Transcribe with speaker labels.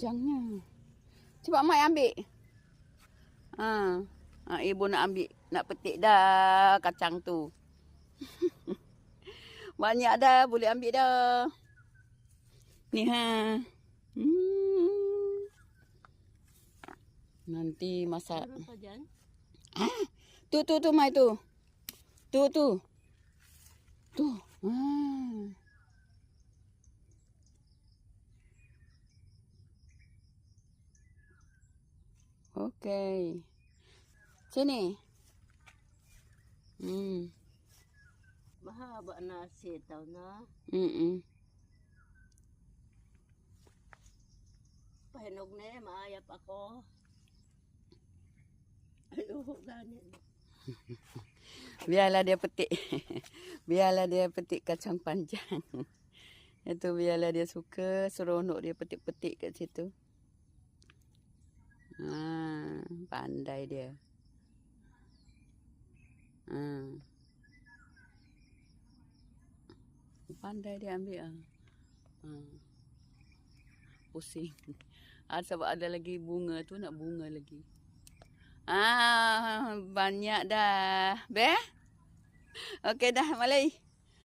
Speaker 1: Jangan. Cepat Mai ambil. Ibu nak ambil, nak petik dah kacang tu. Banyak dah, boleh ambil dah. Ni ha. Nanti masak. Tu Mai tu. Tu. Tu. Okey. Sini.
Speaker 2: Mahaba nasi tau na. Pahinog na maayap ako. Ayuh ganin.
Speaker 1: Biarlah dia petik. Biarlah dia petik kacang panjang. Itu biarlah dia suka, seronok dia petik-petik kat situ. Pandai dia. Pandai dia ambil. Pusing. Sebab ada lagi bunga tu, nak bunga lagi. Banyak dah. Okey dah, malai.